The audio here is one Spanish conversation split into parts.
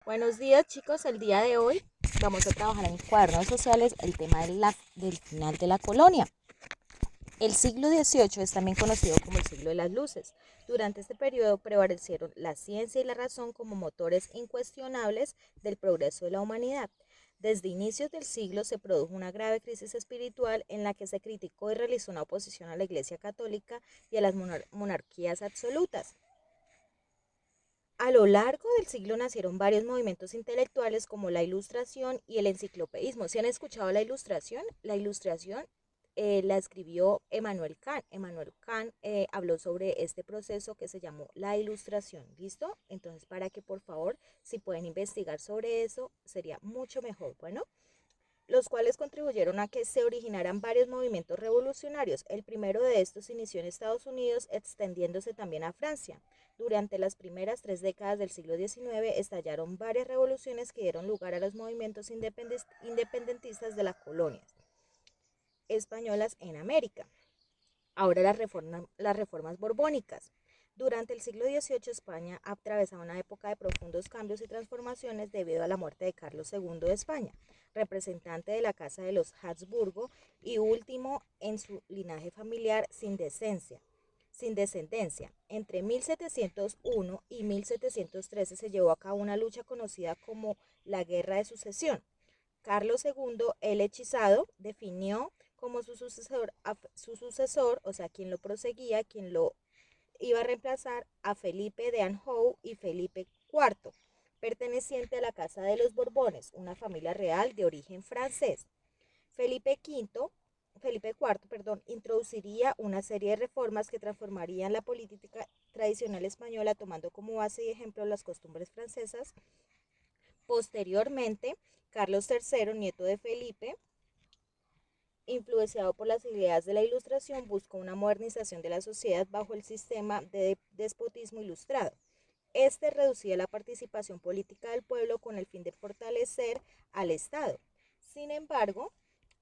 Buenos días chicos, el día de hoy vamos a trabajar en cuadernos sociales el tema del final de la colonia. El siglo XVIII es también conocido como el siglo de las luces. Durante este periodo prevalecieron la ciencia y la razón como motores incuestionables del progreso de la humanidad. Desde inicios del siglo se produjo una grave crisis espiritual en la que se criticó y realizó una oposición a la Iglesia Católica y a las monarquías absolutas. A lo largo del siglo nacieron varios movimientos intelectuales como la Ilustración y el enciclopedismo. ¿Se han escuchado la Ilustración? La Ilustración la escribió Emmanuel Kant. Emmanuel Kant habló sobre este proceso que se llamó la Ilustración. ¿Listo? Entonces, para que por favor, si pueden investigar sobre eso, sería mucho mejor. Bueno, los cuales contribuyeron a que se originaran varios movimientos revolucionarios. El primero de estos inició en Estados Unidos, extendiéndose también a Francia. Durante las primeras 3 décadas del siglo XIX estallaron varias revoluciones que dieron lugar a los movimientos independentistas de las colonias españolas en América. Ahora las reformas borbónicas. Durante el siglo XVIII España atravesaba una época de profundos cambios y transformaciones debido a la muerte de Carlos II de España, representante de la Casa de los Habsburgo y último en su linaje familiar sin descendencia. Entre 1701 y 1713 se llevó a cabo una lucha conocida como la Guerra de Sucesión. Carlos II, el hechizado, definió como su sucesor, o sea, quien lo proseguía, quien lo iba a reemplazar a Felipe de Anjou y Felipe IV, perteneciente a la Casa de los Borbones, una familia real de origen francés. Felipe V, Felipe IV, perdón, introduciría una serie de reformas que transformarían la política tradicional española, tomando como base y ejemplo las costumbres francesas. Posteriormente, Carlos III, nieto de Felipe, influenciado por las ideas de la Ilustración, buscó una modernización de la sociedad bajo el sistema de despotismo ilustrado. Este reducía la participación política del pueblo con el fin de fortalecer al Estado. Sin embargo,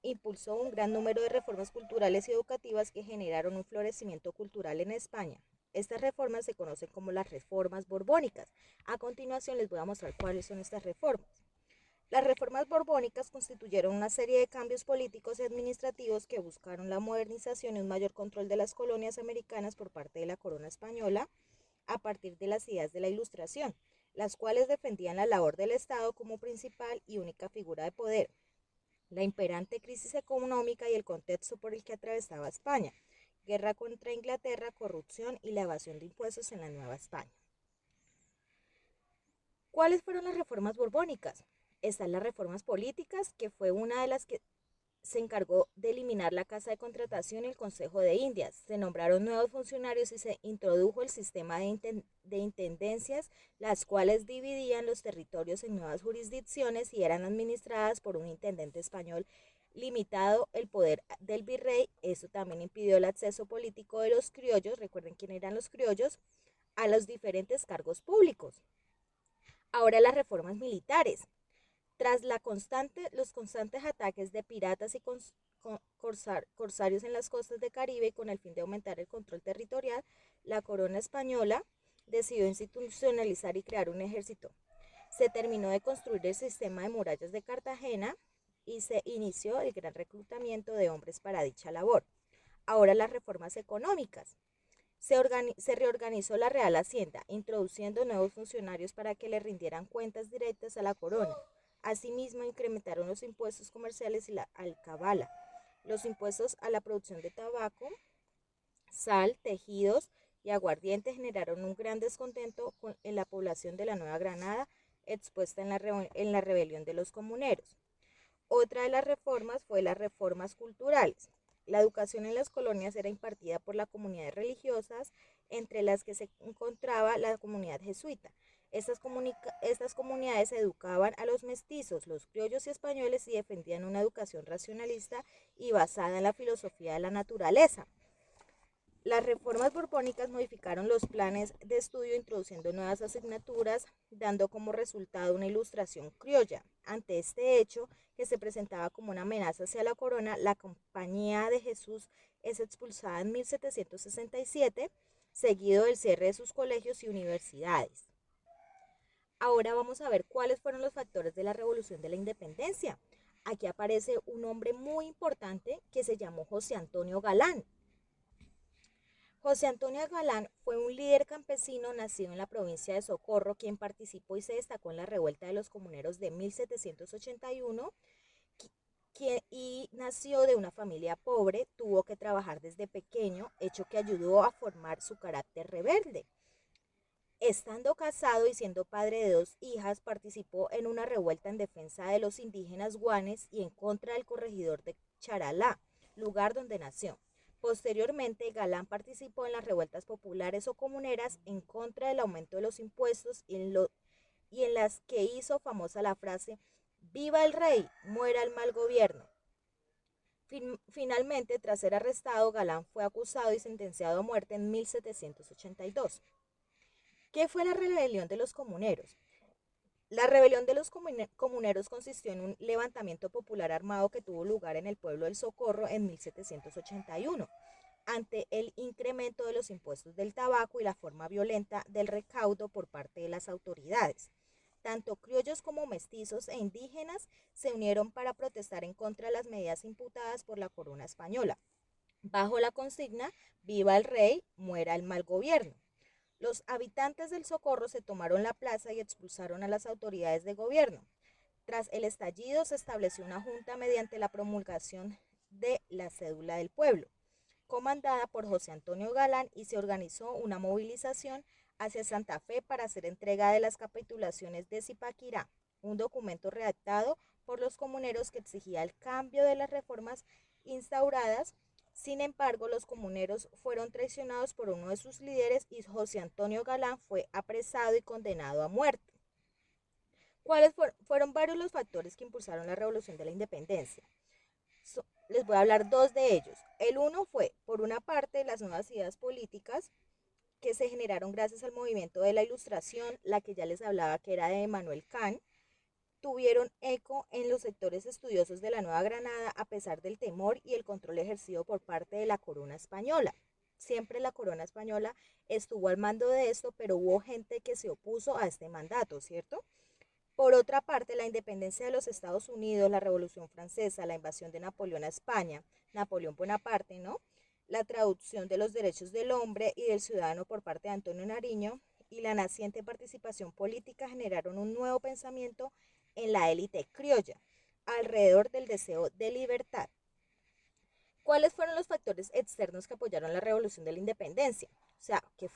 impulsó un gran número de reformas culturales y educativas que generaron un florecimiento cultural en España. Estas reformas se conocen como las reformas borbónicas. A continuación les voy a mostrar cuáles son estas reformas. Las reformas borbónicas constituyeron una serie de cambios políticos y administrativos que buscaron la modernización y un mayor control de las colonias americanas por parte de la corona española a partir de las ideas de la Ilustración, las cuales defendían la labor del Estado como principal y única figura de poder, la imperante crisis económica y el contexto por el que atravesaba España, guerra contra Inglaterra, corrupción y la evasión de impuestos en la Nueva España. ¿Cuáles fueron las reformas borbónicas? Están las reformas políticas, que fue una de las que se encargó de eliminar la Casa de Contratación y el Consejo de Indias. Se nombraron nuevos funcionarios y se introdujo el sistema de intendencias, las cuales dividían los territorios en nuevas jurisdicciones y eran administradas por un intendente español limitado el poder del virrey. Eso también impidió el acceso político de los criollos, recuerden quién eran los criollos, a los diferentes cargos públicos. Ahora las reformas militares. Tras los constantes ataques de piratas y corsarios en las costas de Caribe y con el fin de aumentar el control territorial, la corona española decidió institucionalizar y crear un ejército. Se terminó de construir el sistema de murallas de Cartagena y se inició el gran reclutamiento de hombres para dicha labor. Ahora las reformas económicas. Se reorganizó la Real Hacienda, introduciendo nuevos funcionarios para que le rindieran cuentas directas a la corona. Asimismo, incrementaron los impuestos comerciales y la alcabala, los impuestos a la producción de tabaco, sal, tejidos y aguardiente generaron un gran descontento en la población de la Nueva Granada, expuesta en la rebelión de los comuneros. Otra de las reformas fue las reformas culturales. La educación en las colonias era impartida por las comunidades religiosas, entre las que se encontraba la comunidad jesuita. Estas comunidades educaban a los mestizos, los criollos y españoles y defendían una educación racionalista y basada en la filosofía de la naturaleza. Las reformas borbónicas modificaron los planes de estudio introduciendo nuevas asignaturas, dando como resultado una ilustración criolla. Ante este hecho, que se presentaba como una amenaza hacia la corona, la Compañía de Jesús es expulsada en 1767, seguido del cierre de sus colegios y universidades. Ahora vamos a ver cuáles fueron los factores de la Revolución de la Independencia. Aquí aparece un hombre muy importante que se llamó José Antonio Galán. José Antonio Galán fue un líder campesino nacido en la provincia de Socorro, quien participó y se destacó en la revuelta de los comuneros de 1781 y nació de una familia pobre, tuvo que trabajar desde pequeño, hecho que ayudó a formar su carácter rebelde. Estando casado y siendo padre de 2 hijas, participó en una revuelta en defensa de los indígenas guanes y en contra del corregidor de Charalá, lugar donde nació. Posteriormente, Galán participó en las revueltas populares o comuneras en contra del aumento de los impuestos y en las que hizo famosa la frase «Viva el rey, muera el mal gobierno». Finalmente, tras ser arrestado, Galán fue acusado y sentenciado a muerte en 1782. ¿Qué fue la rebelión de los comuneros? La rebelión de los comuneros consistió en un levantamiento popular armado que tuvo lugar en el pueblo del Socorro en 1781, ante el incremento de los impuestos del tabaco y la forma violenta del recaudo por parte de las autoridades. Tanto criollos como mestizos e indígenas se unieron para protestar en contra de las medidas imputadas por la corona española, bajo la consigna «Viva el rey, muera el mal gobierno». Los habitantes del Socorro se tomaron la plaza y expulsaron a las autoridades de gobierno. Tras el estallido se estableció una junta mediante la promulgación de la cédula del pueblo, comandada por José Antonio Galán, y se organizó una movilización hacia Santa Fe para hacer entrega de las capitulaciones de Zipaquirá, un documento redactado por los comuneros que exigía el cambio de las reformas instauradas. Sin embargo, los comuneros fueron traicionados por uno de sus líderes y José Antonio Galán fue apresado y condenado a muerte. ¿Cuáles fueron varios los factores que impulsaron la Revolución de la Independencia? Les voy a hablar 2 de ellos. El uno fue, por una parte, las nuevas ideas políticas que se generaron gracias al movimiento de la Ilustración, la que ya les hablaba que era de Manuel Kant, tuvieron eco en los sectores estudiosos de la Nueva Granada a pesar del temor y el control ejercido por parte de la corona española. Siempre la corona española estuvo al mando de esto, pero hubo gente que se opuso a este mandato, ¿cierto? Por otra parte, la independencia de los Estados Unidos, la Revolución Francesa, la invasión de Napoleón a España, Napoleón Bonaparte, ¿no? La traducción de los derechos del hombre y del ciudadano por parte de Antonio Nariño y la naciente participación política generaron un nuevo pensamiento en la élite criolla, alrededor del deseo de libertad. ¿Cuáles fueron los factores externos que apoyaron la Revolución de la Independencia? O sea, que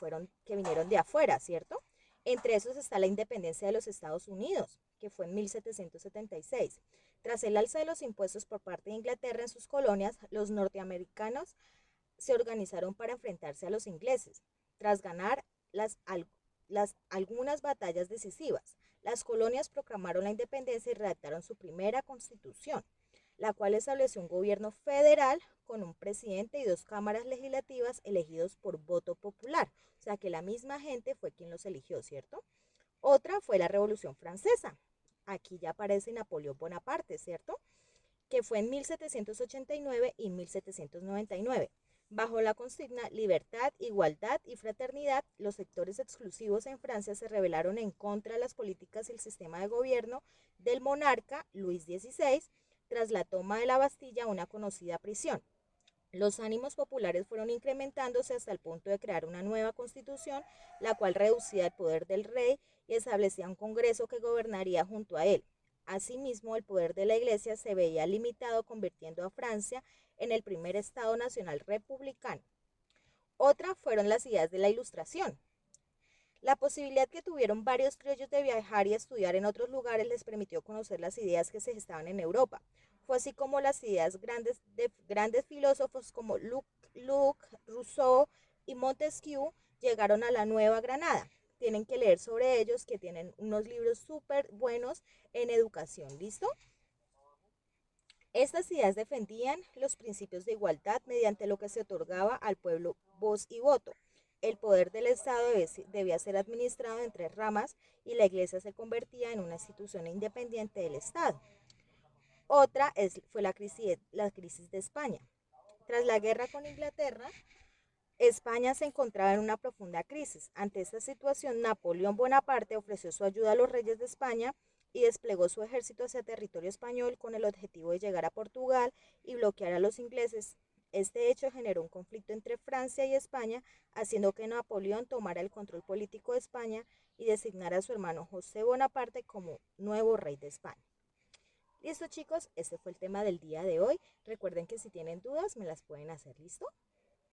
vinieron de afuera, ¿cierto? Entre esos está la independencia de los Estados Unidos, que fue en 1776. Tras el alza de los impuestos por parte de Inglaterra en sus colonias, los norteamericanos se organizaron para enfrentarse a los ingleses. Tras ganar algunas batallas decisivas, las colonias proclamaron la independencia y redactaron su primera constitución, la cual estableció un gobierno federal con un presidente y 2 cámaras legislativas elegidos por voto popular. O sea que la misma gente fue quien los eligió, ¿cierto? Otra fue la Revolución Francesa. Aquí ya aparece Napoleón Bonaparte, ¿cierto? Que fue en 1789 y 1799. Bajo la consigna Libertad, Igualdad y Fraternidad, los sectores exclusivos en Francia se rebelaron en contra de las políticas y el sistema de gobierno del monarca Luis XVI tras la toma de la Bastilla, una conocida prisión. Los ánimos populares fueron incrementándose hasta el punto de crear una nueva constitución, la cual reducía el poder del rey y establecía un congreso que gobernaría junto a él. Asimismo, el poder de la Iglesia se veía limitado, convirtiendo a Francia en el primer Estado nacional republicano. Otra fueron las ideas de la Ilustración. La posibilidad que tuvieron varios criollos de viajar y estudiar en otros lugares les permitió conocer las ideas que se gestaban en Europa. Fue así como las ideas de grandes filósofos como Locke, Rousseau y Montesquieu llegaron a la Nueva Granada. Tienen que leer sobre ellos, que tienen unos libros súper buenos en educación. ¿Listo? Estas ideas defendían los principios de igualdad mediante lo que se otorgaba al pueblo voz y voto. El poder del Estado debía ser administrado en 3 ramas y la Iglesia se convertía en una institución independiente del Estado. Otra fue la crisis de España. Tras la guerra con Inglaterra, España se encontraba en una profunda crisis. Ante esta situación, Napoleón Bonaparte ofreció su ayuda a los reyes de España y desplegó su ejército hacia territorio español con el objetivo de llegar a Portugal y bloquear a los ingleses. Este hecho generó un conflicto entre Francia y España, haciendo que Napoleón tomara el control político de España y designara a su hermano José Bonaparte como nuevo rey de España. Listo chicos, este fue el tema del día de hoy. Recuerden que si tienen dudas me las pueden hacer, ¿listo?